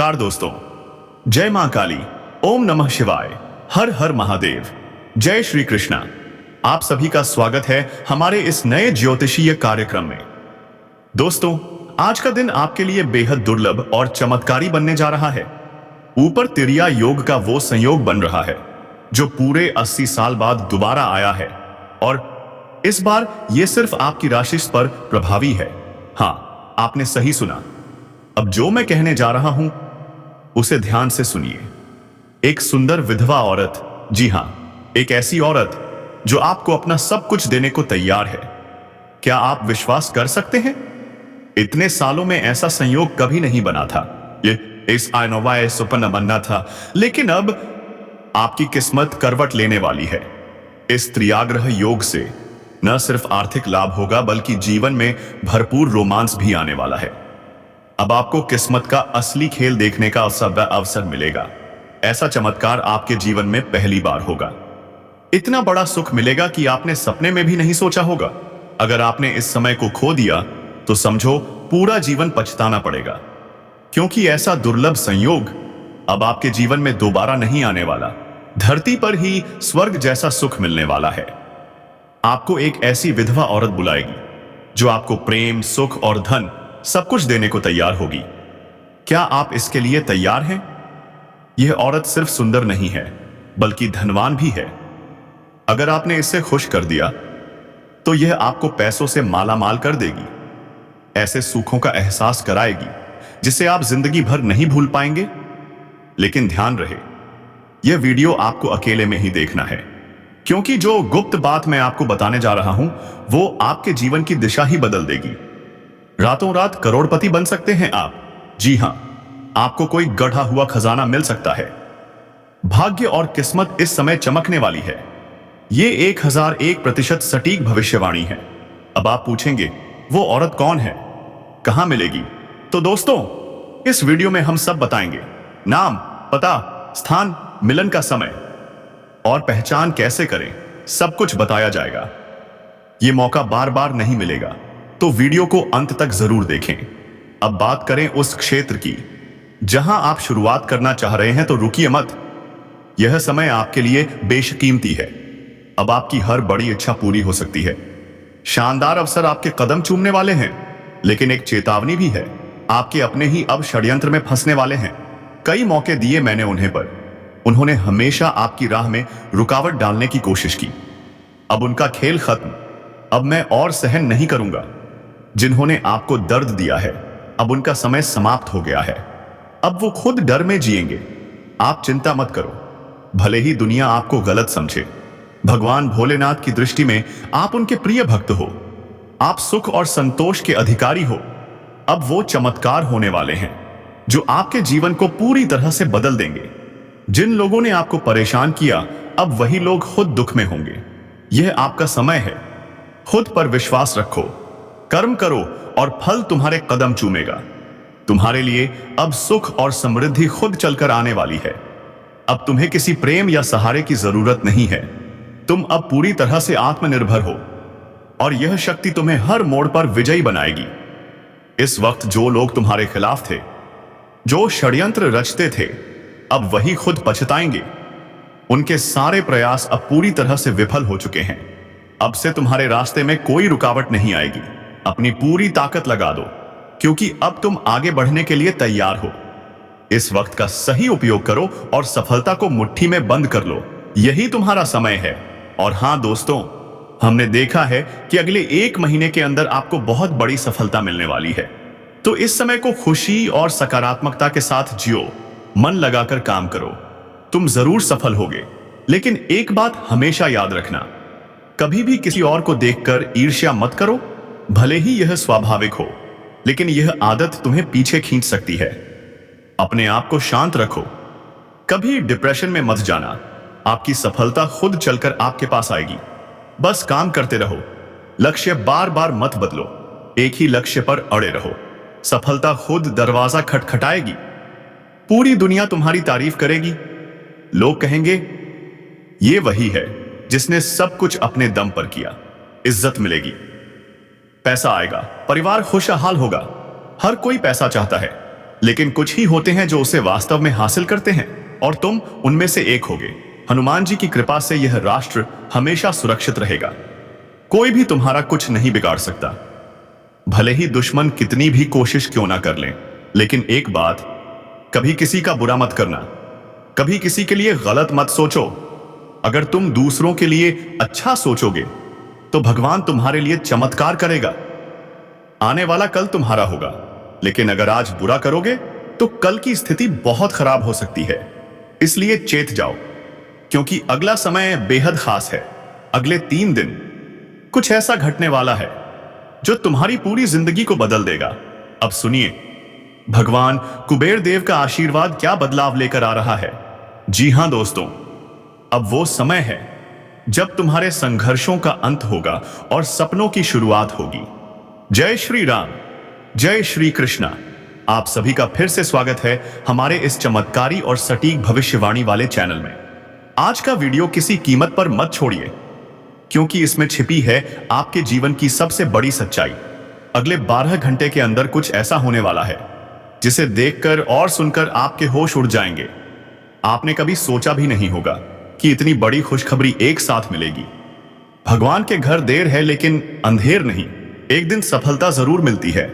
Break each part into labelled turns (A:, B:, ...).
A: नमस्कार दोस्तों, जय मां काली, ओम नमः शिवाय, हर हर महादेव, जय श्री कृष्णा। आप सभी का स्वागत है हमारे इस नए ज्योतिषीय कार्यक्रम में। दोस्तों, आज का दिन आपके लिए बेहद दुर्लभ और चमत्कारी बनने जा रहा है। ऊपर तिरिया योग का वो संयोग बन रहा है जो पूरे 80 साल बाद दोबारा आया है, और इस बार ये सिर्फ आपकी राशि पर प्रभावी है। हाँ, आपने सही सुना। अब जो मैं कहने जा रहा हूं उसे ध्यान से सुनिए। एक सुंदर विधवा औरत, जी हां, एक ऐसी औरत जो आपको अपना सब कुछ देने को तैयार है। क्या आप विश्वास कर सकते हैं? इतने सालों में ऐसा संयोग कभी नहीं बना था। ये इस आयनोवाय सुपन बनना था, लेकिन अब आपकी किस्मत करवट लेने वाली है। इस त्रियाग्रह योग से न सिर्फ आर्थिक लाभ होगा बल्कि जीवन में भरपूर रोमांस भी आने वाला है। अब आपको किस्मत का असली खेल देखने का अवसर मिलेगा। ऐसा चमत्कार आपके जीवन में पहली बार होगा। इतना बड़ा सुख मिलेगा कि आपने सपने में भी नहीं सोचा होगा। अगर आपने इस समय को खो दिया तो समझो पूरा जीवन पछताना पड़ेगा, क्योंकि ऐसा दुर्लभ संयोग अब आपके जीवन में दोबारा नहीं आने वाला। धरती पर ही स्वर्ग जैसा सुख मिलने वाला है। आपको एक ऐसी विधवा औरत बुलाएगी जो आपको प्रेम, सुख और धन सब कुछ देने को तैयार होगी। क्या आप इसके लिए तैयार हैं? यह औरत सिर्फ सुंदर नहीं है बल्कि धनवान भी है। अगर आपने इसे खुश कर दिया तो यह आपको पैसों से माला माल कर देगी। ऐसे सुखों का एहसास कराएगी जिसे आप जिंदगी भर नहीं भूल पाएंगे। लेकिन ध्यान रहे, यह वीडियो आपको अकेले में ही देखना है, क्योंकि जो गुप्त बात मैं आपको बताने जा रहा हूं वो आपके जीवन की दिशा ही बदल देगी। रातों रात करोड़पति बन सकते हैं आप। जी हां, आपको कोई गढ़ा हुआ खजाना मिल सकता है। भाग्य और किस्मत इस समय चमकने वाली है। ये 1001% सटीक भविष्यवाणी है। अब आप पूछेंगे, वो औरत कौन है, कहां मिलेगी? तो दोस्तों, इस वीडियो में हम सब बताएंगे। नाम, पता, स्थान, मिलन का समय और पहचान कैसे करें, सब कुछ बताया जाएगा। यह मौका बार बार नहीं मिलेगा, तो वीडियो को अंत तक जरूर देखें। अब बात करें उस क्षेत्र की जहां आप शुरुआत करना चाह रहे हैं, तो रुकिए मत। यह समय आपके लिए बेशकीमती है। अब आपकी हर बड़ी इच्छा पूरी हो सकती है। शानदार अवसर आपके कदम चूमने वाले हैं, लेकिन एक चेतावनी भी है। आपके अपने ही अब षड्यंत्र में फंसने वाले हैं। कई मौके दिए मैंने उन्हें, पर उन्होंने हमेशा आपकी राह में रुकावट डालने की कोशिश की। अब उनका खेल खत्म। अब मैं और सहन नहीं करूंगा। जिन्होंने आपको दर्द दिया है, अब उनका समय समाप्त हो गया है। अब वो खुद डर में जिएंगे। आप चिंता मत करो, भले ही दुनिया आपको गलत समझे। भगवान भोलेनाथ की दृष्टि में आप उनके प्रिय भक्त हो। आप सुख और संतोष के अधिकारी हो। अब वो चमत्कार होने वाले हैं जो आपके जीवन को पूरी तरह से बदल देंगे। जिन लोगों ने आपको परेशान किया, अब वही लोग खुद दुख में होंगे। यह आपका समय है। खुद पर विश्वास रखो, कर्म करो और फल तुम्हारे कदम चूमेगा। तुम्हारे लिए अब सुख और समृद्धि खुद चलकर आने वाली है। अब तुम्हें किसी प्रेम या सहारे की जरूरत नहीं है। तुम अब पूरी तरह से आत्मनिर्भर हो और यह शक्ति तुम्हें हर मोड़ पर विजयी बनाएगी। इस वक्त जो लोग तुम्हारे खिलाफ थे, जो षड्यंत्र रचते थे, अब वही खुद पछताएंगे। उनके सारे प्रयास अब पूरी तरह से विफल हो चुके हैं। अब से तुम्हारे रास्ते में कोई रुकावट नहीं आएगी। अपनी पूरी ताकत लगा दो, क्योंकि अब तुम आगे बढ़ने के लिए तैयार हो। इस वक्त का सही उपयोग करो और सफलता को मुट्ठी में बंद कर लो। यही तुम्हारा समय है। और हां दोस्तों, हमने देखा है कि अगले 1 महीने के अंदर आपको बहुत बड़ी सफलता मिलने वाली है। तो इस समय को खुशी और सकारात्मकता के साथ जियो। मन लगाकर काम करो, तुम जरूर सफल होगे। लेकिन एक बात हमेशा याद रखना, कभी भी किसी और को देखकर ईर्ष्या मत करो। भले ही यह स्वाभाविक हो, लेकिन यह आदत तुम्हें पीछे खींच सकती है। अपने आप को शांत रखो। कभी डिप्रेशन में मत जाना। आपकी सफलता खुद चलकर आपके पास आएगी। बस काम करते रहो। लक्ष्य बार बार मत बदलो। एक ही लक्ष्य पर अड़े रहो। सफलता खुद दरवाजा खटखटाएगी। पूरी दुनिया तुम्हारी तारीफ करेगी। लोग कहेंगे, ये वही है जिसने सब कुछ अपने दम पर किया। इज्जत मिलेगी, पैसा आएगा, परिवार खुशहाल होगा। हर कोई पैसा चाहता है, लेकिन कुछ ही होते हैं जो उसे वास्तव में हासिल करते हैं, और तुम उनमें से एक होगे। हनुमान जी की कृपा से यह राष्ट्र हमेशा सुरक्षित रहेगा। कोई भी तुम्हारा कुछ नहीं बिगाड़ सकता, भले ही दुश्मन कितनी भी कोशिश क्यों ना कर लें। लेकिन एक बात, कभी किसी का बुरा मत करना, कभी किसी के लिए गलत मत सोचो। अगर तुम दूसरों के लिए अच्छा सोचोगे तो भगवान तुम्हारे लिए चमत्कार करेगा। आने वाला कल तुम्हारा होगा, लेकिन अगर आज बुरा करोगे तो कल की स्थिति बहुत खराब हो सकती है। इसलिए चेत जाओ, क्योंकि अगला समय बेहद खास है। अगले 3 दिन कुछ ऐसा घटने वाला है जो तुम्हारी पूरी जिंदगी को बदल देगा। अब सुनिए, भगवान कुबेर देव का आशीर्वाद क्या बदलाव लेकर आ रहा है। जी हां दोस्तों, अब वो समय है जब तुम्हारे संघर्षों का अंत होगा और सपनों की शुरुआत होगी। जय श्री राम, जय श्री कृष्णा। आप सभी का फिर से स्वागत है हमारे इस चमत्कारी और सटीक भविष्यवाणी वाले चैनल में। आज का वीडियो किसी कीमत पर मत छोड़िए, क्योंकि इसमें छिपी है आपके जीवन की सबसे बड़ी सच्चाई। अगले 12 घंटे के अंदर कुछ ऐसा होने वाला है जिसे देखकर और सुनकर आपके होश उड़ जाएंगे। आपने कभी सोचा भी नहीं होगा कि इतनी बड़ी खुशखबरी एक साथ मिलेगी। भगवान के घर देर है लेकिन अंधेर नहीं। एक दिन सफलता जरूर मिलती है,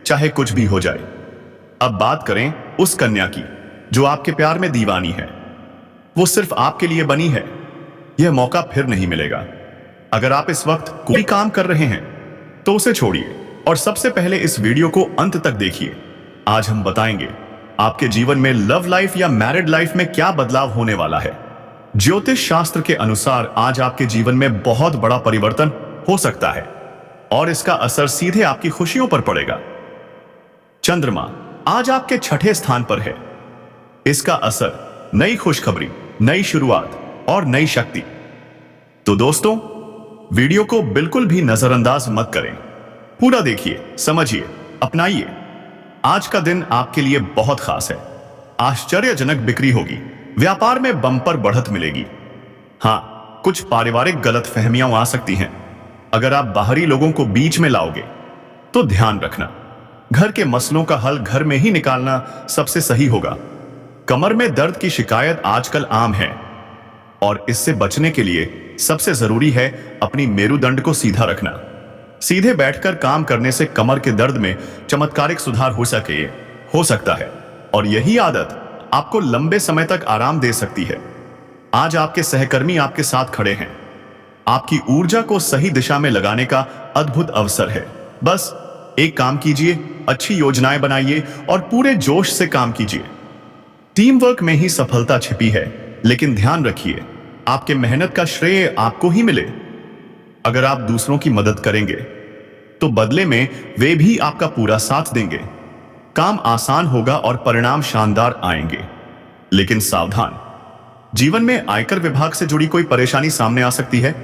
A: चाहे कुछ भी हो जाए। अब बात करें उस कन्या की जो आपके प्यार में दीवानी है। वो सिर्फ आपके लिए बनी है। यह मौका फिर नहीं मिलेगा। अगर आप इस वक्त कोई काम कर रहे हैं तो उसे छोड़िए और सबसे पहले इस वीडियो को अंत तक देखिए। आज हम बताएंगे आपके जीवन में लव लाइफ या मैरिड लाइफ में क्या बदलाव होने वाला है। ज्योतिष शास्त्र के अनुसार आज आपके जीवन में बहुत बड़ा परिवर्तन हो सकता है और इसका असर सीधे आपकी खुशियों पर पड़ेगा। चंद्रमा आज आपके 6ठे स्थान पर है। इसका असर नई खुशखबरी, नई शुरुआत और नई शक्ति। तो दोस्तों, वीडियो को बिल्कुल भी नजरअंदाज मत करें। पूरा देखिए, समझिए, अपनाइए। आज का दिन आपके लिए बहुत खास है। आश्चर्यजनक बिक्री होगी, व्यापार में बम्पर बढ़त मिलेगी। हां, कुछ पारिवारिक गलतफहमियां आ सकती हैं। अगर आप बाहरी लोगों को बीच में लाओगे तो ध्यान रखना, घर के मसलों का हल घर में ही निकालना सबसे सही होगा। कमर में दर्द की शिकायत आजकल आम है और इससे बचने के लिए सबसे जरूरी है अपनी मेरुदंड को सीधा रखना। सीधे बैठकर काम करने से कमर के दर्द में चमत्कारिक सुधार हो सकता है और यही आदत आपको लंबे समय तक आराम दे सकती है। आज आपके सहकर्मी आपके साथ खड़े हैं। आपकी ऊर्जा को सही दिशा में लगाने का अद्भुत अवसर है। बस एक काम कीजिए, अच्छी योजनाएं बनाइए और पूरे जोश से काम कीजिए। टीम वर्क में ही सफलता छिपी है, लेकिन ध्यान रखिए, आपके मेहनत का श्रेय आपको ही मिले। अगर आप दूसरों की मदद करेंगे तो बदले में वे भी आपका पूरा साथ देंगे। काम आसान होगा और परिणाम शानदार आएंगे। लेकिन सावधान, जीवन में आयकर विभाग से जुड़ी कोई परेशानी सामने आ सकती है,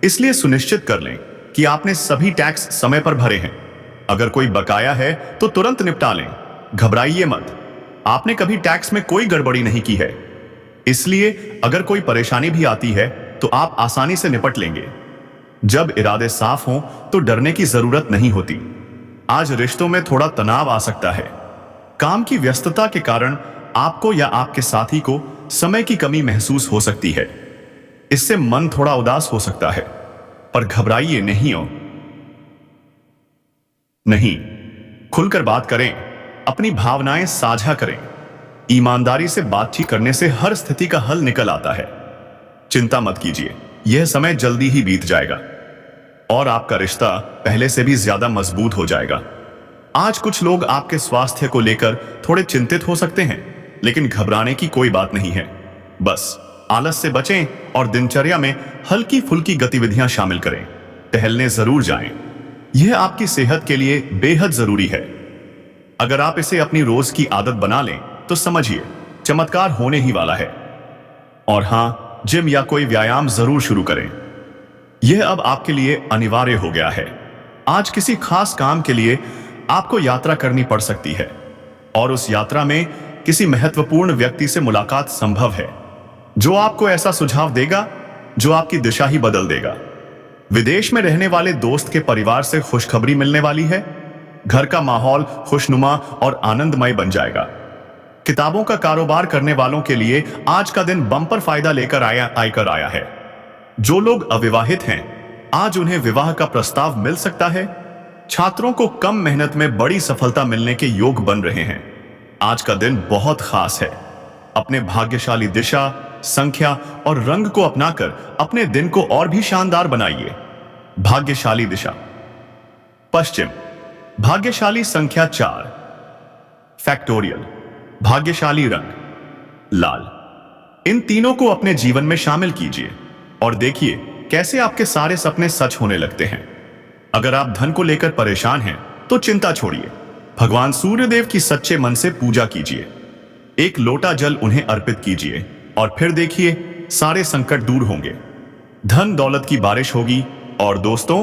A: इसलिए सुनिश्चित कर लें कि आपने सभी टैक्स समय पर भरे हैं। अगर कोई बकाया है तो तुरंत निपटा लें, घबराइए मत। आपने कभी टैक्स में कोई गड़बड़ी नहीं की है, इसलिए अगर कोई परेशानी भी आती है तो आप आसानी से निपट लेंगे। जब इरादे साफ हों तो डरने की जरूरत नहीं होती। आज रिश्तों में थोड़ा तनाव आ सकता है। काम की व्यस्तता के कारण आपको या आपके साथी को समय की कमी महसूस हो सकती है। इससे मन थोड़ा उदास हो सकता है, पर घबराइए नहीं, खुलकर बात करें, अपनी भावनाएं साझा करें। ईमानदारी से बातचीत करने से हर स्थिति का हल निकल आता है। चिंता मत कीजिए, यह समय जल्दी ही बीत जाएगा और आपका रिश्ता पहले से भी ज्यादा मजबूत हो जाएगा। आज कुछ लोग आपके स्वास्थ्य को लेकर थोड़े चिंतित हो सकते हैं, लेकिन घबराने की कोई बात नहीं है। बस आलस से बचें और दिनचर्या में हल्की फुल्की गतिविधियां शामिल करें। टहलने जरूर जाएं, यह आपकी सेहत के लिए बेहद जरूरी है। अगर आप इसे अपनी रोज की आदत बना लें तो समझिए चमत्कार होने ही वाला है। और हां, जिम या कोई व्यायाम जरूर शुरू करें। यह अब आपके लिए अनिवार्य हो गया है। आज किसी खास काम के लिए आपको यात्रा करनी पड़ सकती है और उस यात्रा में किसी महत्वपूर्ण व्यक्ति से मुलाकात संभव है, जो आपको ऐसा सुझाव देगा जो आपकी दिशा ही बदल देगा। विदेश में रहने वाले दोस्त के परिवार से खुशखबरी मिलने वाली है। घर का माहौल खुशनुमा और आनंदमय बन जाएगा। किताबों का कारोबार करने वालों के लिए आज का दिन बम्पर फायदा लेकर आया है। जो लोग अविवाहित हैं, आज उन्हें विवाह का प्रस्ताव मिल सकता है। छात्रों को कम मेहनत में बड़ी सफलता मिलने के योग बन रहे हैं। आज का दिन बहुत खास है। अपने भाग्यशाली दिशा, संख्या और रंग को अपनाकर अपने दिन को और भी शानदार बनाइए। भाग्यशाली दिशा पश्चिम, भाग्यशाली संख्या 4, फैक्टोरियल, भाग्यशाली रंग लाल। इन तीनों को अपने जीवन में शामिल कीजिए और देखिए कैसे आपके सारे सपने सच होने लगते हैं। अगर आप धन को लेकर परेशान हैं तो चिंता छोड़िए, भगवान सूर्यदेव की सच्चे मन से पूजा कीजिए। एक लोटा जल उन्हें अर्पित कीजिए और फिर देखिए सारे संकट दूर होंगे, धन दौलत की बारिश होगी। और दोस्तों,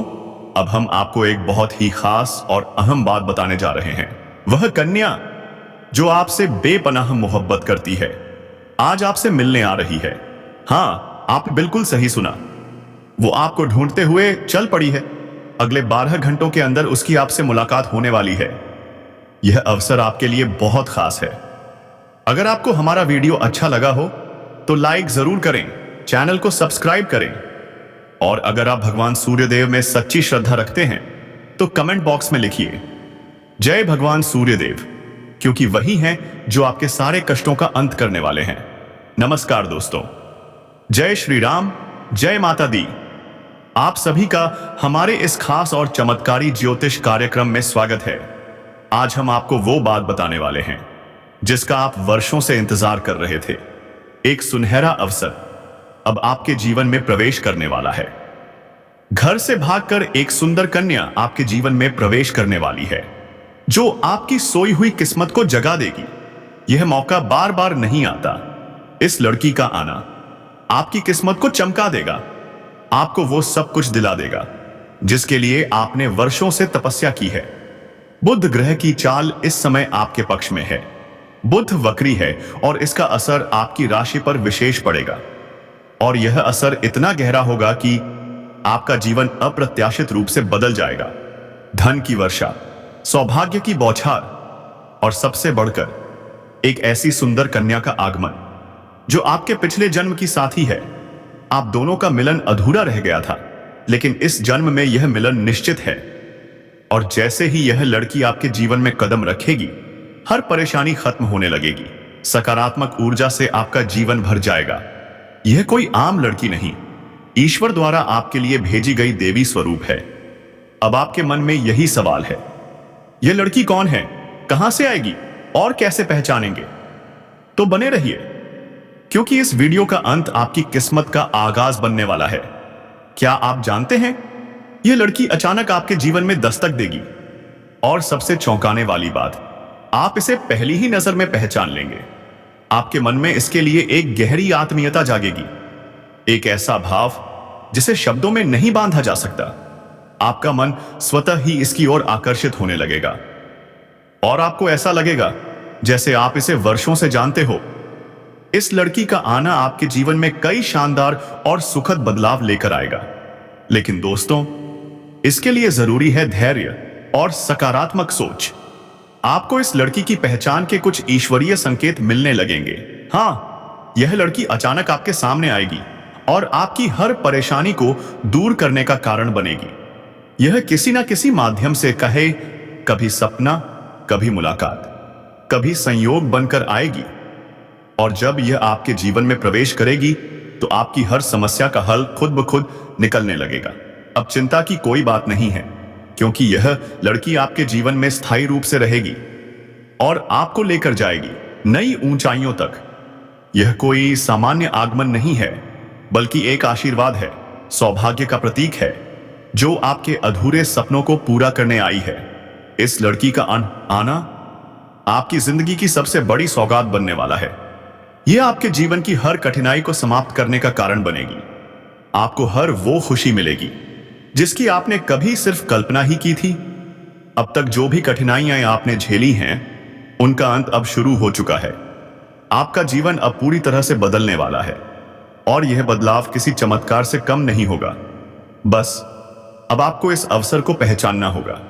A: अब हम आपको एक बहुत ही खास और अहम बात बताने जा रहे हैं। वह कन्या जो आपसे बेपनाह मोहब्बत करती है, आज आपसे मिलने आ रही है। हाँ, आपने बिल्कुल सही सुना। वो आपको ढूंढते हुए चल पड़ी है। अगले 12 घंटों के अंदर उसकी आपसे मुलाकात होने वाली है। यह अवसर आपके लिए बहुत खास है। अगर आपको हमारा वीडियो अच्छा लगा हो तो लाइक जरूर करें, चैनल को सब्सक्राइब करें और अगर आप भगवान सूर्यदेव में सच्ची श्रद्धा रखते हैं तो कमेंट बॉक्स में लिखिए जय भगवान सूर्यदेव, क्योंकि वही हैं जो आपके सारे कष्टों का अंत करने वाले हैं। नमस्कार दोस्तों, जय श्री राम, जय माता दी। आप सभी का हमारे इस खास और चमत्कारी ज्योतिष कार्यक्रम में स्वागत है। आज हम आपको वो बात बताने वाले हैं जिसका आप वर्षों से इंतजार कर रहे थे। एक सुनहरा अवसर अब आपके जीवन में प्रवेश करने वाला है। घर से भागकर एक सुंदर कन्या आपके जीवन में प्रवेश करने वाली है, जो आपकी सोई हुई किस्मत को जगा देगी। यह मौका बार बार नहीं आता। इस लड़की का आना आपकी किस्मत को चमका देगा, आपको वो सब कुछ दिला देगा जिसके लिए आपने वर्षों से तपस्या की है। बुध ग्रह की चाल इस समय आपके पक्ष में है। बुध वक्री है और इसका असर आपकी राशि पर विशेष पड़ेगा और यह असर इतना गहरा होगा कि आपका जीवन अप्रत्याशित रूप से बदल जाएगा। धन की वर्षा, सौभाग्य की बौछार और सबसे बढ़कर एक ऐसी सुंदर कन्या का आगमन जो आपके पिछले जन्म की साथी है। आप दोनों का मिलन अधूरा रह गया था, लेकिन इस जन्म में यह मिलन निश्चित है। और जैसे ही यह लड़की आपके जीवन में कदम रखेगी, हर परेशानी खत्म होने लगेगी। सकारात्मक ऊर्जा से आपका जीवन भर जाएगा। यह कोई आम लड़की नहीं, ईश्वर द्वारा आपके लिए भेजी गई देवी स्वरूप है। अब आपके मन में यही सवाल है, यह लड़की कौन है, कहां से आएगी और कैसे पहचानेंगे? तो बने रहिए, क्योंकि इस वीडियो का अंत आपकी किस्मत का आगाज बनने वाला है। क्या आप जानते हैं, यह लड़की अचानक आपके जीवन में दस्तक देगी और सबसे चौंकाने वाली बात, आप इसे पहली ही नजर में पहचान लेंगे। आपके मन में इसके लिए एक गहरी आत्मीयता जागेगी, एक ऐसा भाव जिसे शब्दों में नहीं बांधा जा सकता। आपका मन स्वतः ही इसकी ओर आकर्षित होने लगेगा और आपको ऐसा लगेगा जैसे आप इसे वर्षों से जानते हो। इस लड़की का आना आपके जीवन में कई शानदार और सुखद बदलाव लेकर आएगा, लेकिन दोस्तों, इसके लिए जरूरी है धैर्य और सकारात्मक सोच। आपको इस लड़की की पहचान के कुछ ईश्वरीय संकेत मिलने लगेंगे। हाँ, यह लड़की अचानक आपके सामने आएगी और आपकी हर परेशानी को दूर करने का कारण बनेगी। यह किसी ना किसी माध्यम से, कहे कभी सपना, कभी मुलाकात, कभी संयोग बनकर आएगी। और जब यह आपके जीवन में प्रवेश करेगी तो आपकी हर समस्या का हल खुद ब खुद निकलने लगेगा। अब चिंता की कोई बात नहीं है, क्योंकि यह लड़की आपके जीवन में स्थायी रूप से रहेगी और आपको लेकर जाएगी नई ऊंचाइयों तक। यह कोई सामान्य आगमन नहीं है, बल्कि एक आशीर्वाद है, सौभाग्य का प्रतीक है, जो आपके अधूरे सपनों को पूरा करने आई है। इस लड़की का आना आपकी जिंदगी की सबसे बड़ी सौगात बनने वाला है। यह आपके जीवन की हर कठिनाई को समाप्त करने का कारण बनेगी। आपको हर वो खुशी मिलेगी जिसकी आपने कभी सिर्फ कल्पना ही की थी। अब तक जो भी कठिनाइयां आपने झेली हैं, उनका अंत अब शुरू हो चुका है। आपका जीवन अब पूरी तरह से बदलने वाला है और यह बदलाव किसी चमत्कार से कम नहीं होगा। बस अब आपको इस अवसर को पहचानना होगा।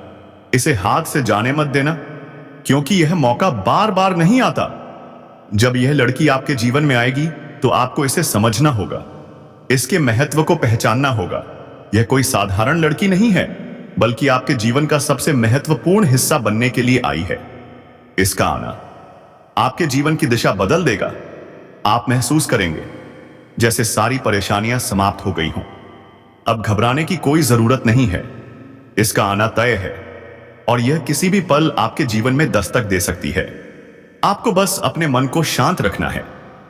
A: इसे हाथ से जाने मत देना, क्योंकि यह मौका बार बार नहीं आता। जब यह लड़की आपके जीवन में आएगी तो आपको इसे समझना होगा, इसके महत्व को पहचानना होगा। यह कोई साधारण लड़की नहीं है, बल्कि आपके जीवन का सबसे महत्वपूर्ण हिस्सा बनने के लिए आई है। इसका आना आपके जीवन की दिशा बदल देगा। आप महसूस करेंगे जैसे सारी परेशानियां समाप्त हो गई हों। अब घबराने की कोई जरूरत नहीं है। इसका आना तय है और यह किसी भी पल आपके जीवन में दस्तक दे सकती है। आपको बस अपने मन को शांत रखना है,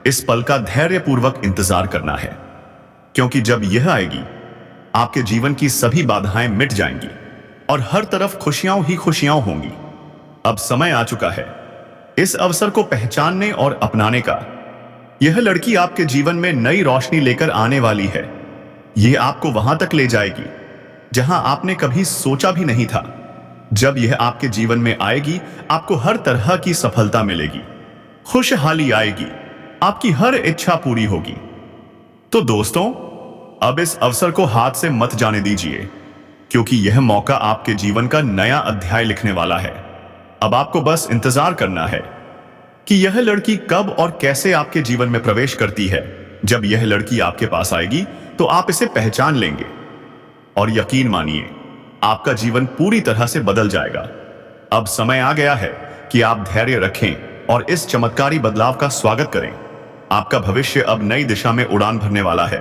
A: इस पल का धैर्यपूर्वक इंतजार करना है, क्योंकि जब यह आएगी आपके जीवन की सभी बाधाएं मिट जाएंगी और हर तरफ खुशियां ही खुशियां होंगी। अब समय आ चुका है इस अवसर को पहचानने और अपनाने का। यह लड़की आपके जीवन में नई रोशनी लेकर आने वाली है। यह आपको वहां तक ले जाएगी जहां आपने कभी सोचा भी नहीं था। जब यह आपके जीवन में आएगी आपको हर तरह की सफलता मिलेगी, खुशहाली आएगी, आपकी हर इच्छा पूरी होगी। तो दोस्तों, अब इस अवसर को हाथ से मत जाने दीजिए, क्योंकि यह मौका आपके जीवन का नया अध्याय लिखने वाला है। अब आपको बस इंतजार करना है कि यह लड़की कब और कैसे आपके जीवन में प्रवेश करती है। जब यह लड़की आपके पास आएगी तो आप इसे पहचान लेंगे और यकीन मानिए आपका जीवन पूरी तरह से बदल जाएगा। अब समय आ गया है कि आप धैर्य रखें और इस चमत्कारी बदलाव का स्वागत करें। आपका भविष्य अब नई दिशा में उड़ान भरने वाला है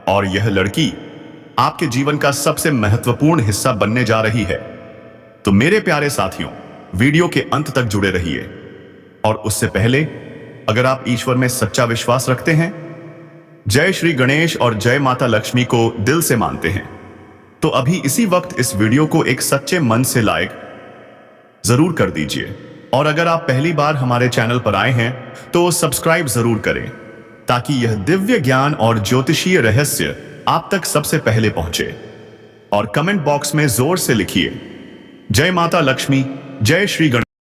A: और यह लड़की आपके जीवन का सबसे महत्वपूर्ण हिस्सा बनने जा रही है। तो मेरे प्यारे साथियों, वीडियो के अंत तक जुड़े रहिए। और उससे पहले, अगर आप ईश्वर में सच्चा विश्वास रखते हैं, जय श्री गणेश और जय माता लक्ष्मी को दिल से मानते हैं, तो अभी इसी वक्त इस वीडियो को एक सच्चे मन से लाइक जरूर कर दीजिए। और अगर आप पहली बार हमारे चैनल पर आए हैं तो सब्सक्राइब जरूर करें, ताकि यह दिव्य ज्ञान और ज्योतिषीय रहस्य आप तक सबसे पहले पहुंचे। और कमेंट बॉक्स में जोर से लिखिए, जय माता लक्ष्मी, जय श्री गणेश।